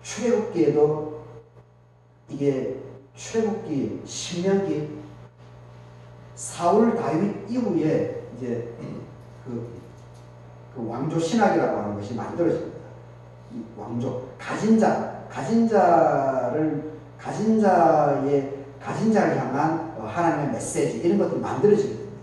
출애굽기에도 이게 출애굽기, 신명기, 사울 다윗 이후에 이제 그 왕조 신학이라고 하는 것이 만들어집니다. 이 왕조, 가진 자를 향한 하나님의 메시지 이런 것들이 만들어지게 됩니다.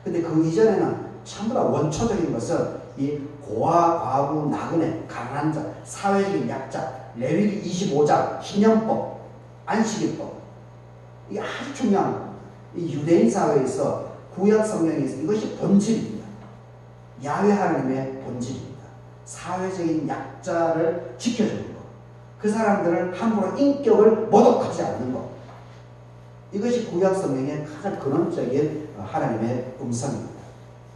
근데 그 이전에는 전부 다 원초적인 것은 이 고아, 과부, 나그네, 가난한 자, 사회적인 약자, 레위기 25장, 희년법, 안식일법, 이게 아주 중요한 겁니다. 이 유대인 사회에서 구약 성경에서 이것이 본질입니다. 야훼 하나님의 본질입니다. 사회적인 약자를 지켜주는 것, 그 사람들을 함부로 인격을 모독하지 않는 것, 이것이 구약 성경의 가장 근원적인 하나님의 음성입니다.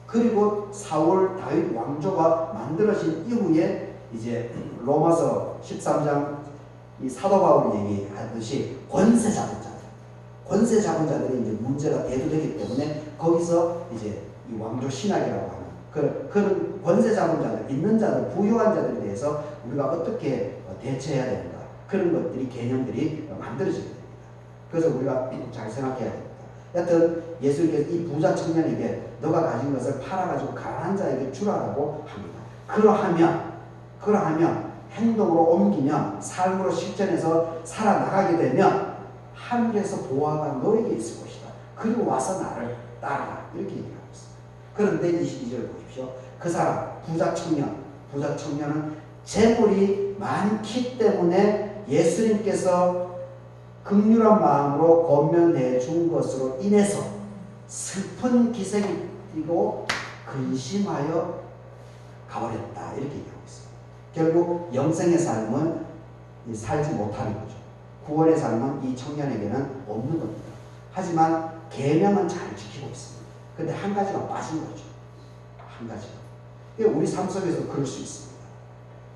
그리고 사울 다윗 왕조가 만들어진 이후에 이제 로마서 13장 이 사도 바울이 얘기하듯이 권세 잡은 자들이 이제 문제가 대두되기 때문에 거기서 이제 이 왕조 신학이라고 하는 그런 권세 잡은 자들, 있는 자들, 부유한 자들에 대해서 우리가 어떻게 대처해야 되는가, 그런 것들이, 개념들이 만들어지게 됩니다. 그래서 우리가 잘 생각해야 됩니다. 여튼 예수님께서 이 부자 청년에게 너가 가진 것을 팔아가지고 가난한 자에게 주라라고 합니다. 그러하면 행동으로 옮기면, 삶으로 실천해서 살아나가게 되면 하늘에서 보화가 너에게 있을 것이다. 그리고 와서 나를 따르라. 이렇게 얘기하고 있습니다. 그런데 22절 보십시오. 그 사람, 부자 청년은 재물이 많기 때문에 예수님께서 긍휼한 마음으로 권면해 준 것으로 인해서 슬픈 기색이 띠고 근심하여 가버렸다. 이렇게 얘기하고 있습니다. 결국 영생의 삶은 살지 못하는 거죠. 구원의 삶은 이 청년에게는 없는 겁니다. 하지만 계명은 잘 지키고 있습니다. 근데 한 가지가 빠진 거죠. 한 가지가. 우리 삶 속에서 그럴 수 있습니다.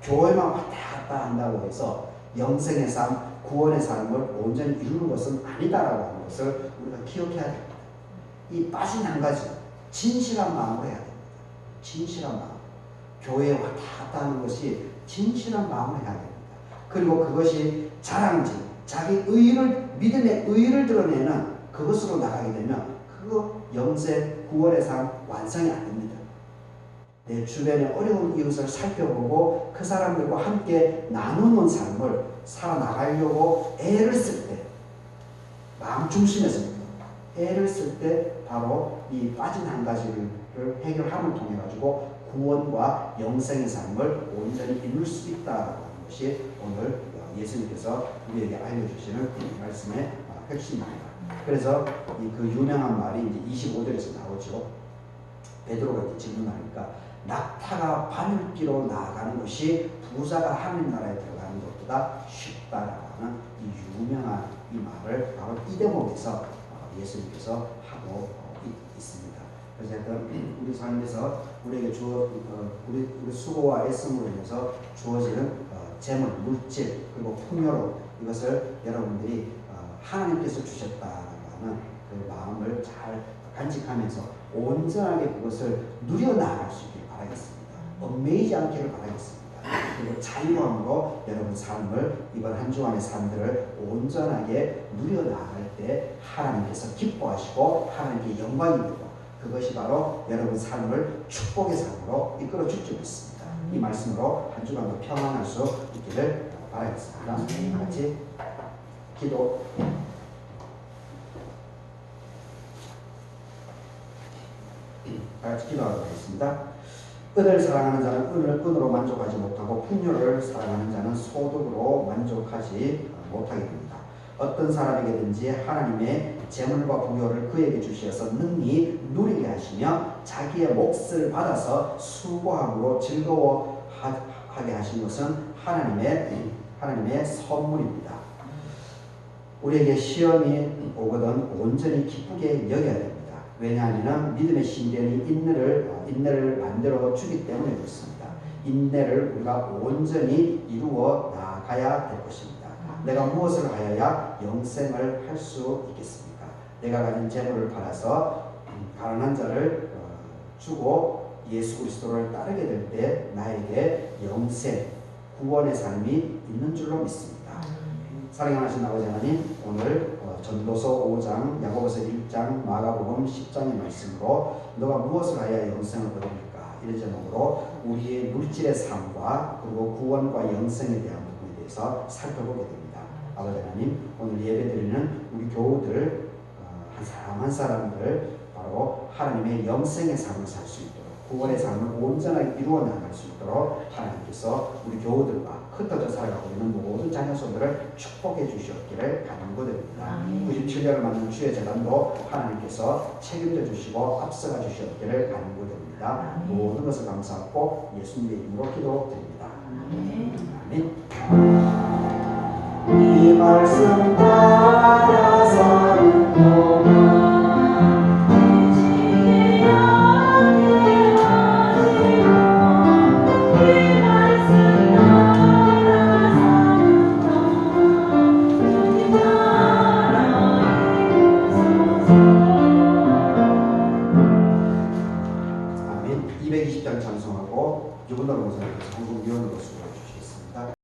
교회만 왔다 갔다 한다고 해서 영생의 삶, 구원의 삶을 온전히 이루는 것은 아니다라고 하는 것을 우리가 기억해야 됩니다. 이 빠진 한 가지, 진실한 마음으로 해야 됩니다. 진실한 마음. 교회에 왔다 갔다 하는 것이 진실한 마음으로 해야 됩니다. 그리고 그것이 자랑지, 자기 믿음의 의의를 드러내는 그것으로 나가게 되면 그거 영생, 구원의 삶 완성이 안 됩니다. 내 주변의 어려운 이웃을 살펴보고 그 사람들과 함께 나누는 삶을 살아나가려고 애를 쓸 때, 마음 중심에서부터 애를 쓸 때 바로 이 빠진 한 가지를 해결함을 통해 가지고 구원과 영생의 삶을 온전히 이룰 수 있다는 것이 오늘 예수님께서 우리에게 알려주시는 말씀의 핵심입니다. 그래서 그 유명한 말이 이제 25절에서 나오죠. 베드로가 질문하니까 낙타가 바늘기로 나아가는 것이 부자가 하늘 나라에 들어가는 것보다 쉽다라고 하는 이 유명한 이 말을 바로 이 대목에서 예수님께서 하고 있습니다. 그래서 우리 삶에서 우리에게 우리 수고와 애씀으로 인해서 주어지는 재물, 물질, 그리고 풍요로 이것을 여러분들이 하나님께서 주셨다라는 그 마음을 잘 간직하면서 온전하게 그것을 누려나갈 수 있기를 바라겠습니다. 얽매이지 않기를 바라겠습니다. 그리고 자유함으로 여러분 삶을, 이번 한 주간의 삶들을 온전하게 누려나갈 때 하나님께서 기뻐하시고 하나님께 영광이 되고 그것이 바로 여러분 삶을 축복의 삶으로 이끌어 줄 줄 믿습니다. 이 말씀으로 한 주간도 평안할 수 있기를 바라겠습니다. 같이 기도. 같이 기도하도록 하겠습니다. 은을 사랑하는 자는 은으로 만족하지 못하고 풍요를 사랑하는 자는 소득으로 만족하지 못하게 됩니다. 어떤 사람에게든지 하나님의 재물과 부여를 그에게 주시어서 능히 누리게 하시며 자기의 몫을 받아서 수고함으로 즐거워하게 하신 것은 하나님의 선물입니다. 우리에게 시험이 오거든 온전히 기쁘게 여겨야 됩니다. 왜냐하면 믿음의 신뢰는 인내를 만들어 주기 때문에 그렇습니다. 인내를 우리가 온전히 이루어 나가야 될 것입니다. 내가 무엇을 하여야 영생을 할 수 있겠습니까? 내가 가진 재물을 팔아서 가난한 자를 주고 예수 그리스도를 따르게 될 때 나에게 영생, 구원의 삶이 있는 줄로 믿습니다. 사랑하신 아버지 하나님, 오늘 전도서 5장, 야고보서 1장, 마가복음 10장의 말씀으로 너가 무엇을 하여 영생을 얻습니까? 이런 제목으로 우리의 물질의 삶과 그리고 구원과 영생에 대한 부분에 대해서 살펴보게 됩니다. 아버지 하나님, 오늘 예배드리는 우리 교우들 한 사람 한 사람들 바로 하나님의 영생의 삶을 살 수 있도록, 구원의 삶을 온전하게 이루어 나갈 수 있도록 하나님께서 우리 교우들과 흩어져 살아가고 있는 모든 자녀손들을 축복해 주시옵기를 간구드립니다. 97년을 맞는 주의 재단도 하나님께서 책임져 주시고 앞서가 주시옵기를 간구드립니다. 모든 것을 감사하고 예수님의 이름으로 기도드립니다. 아멘. 이 말씀 따라서 아멘. 220장 찬송하고 유분당 목사님께서 한국 위원으로 수고해 주시겠습니다.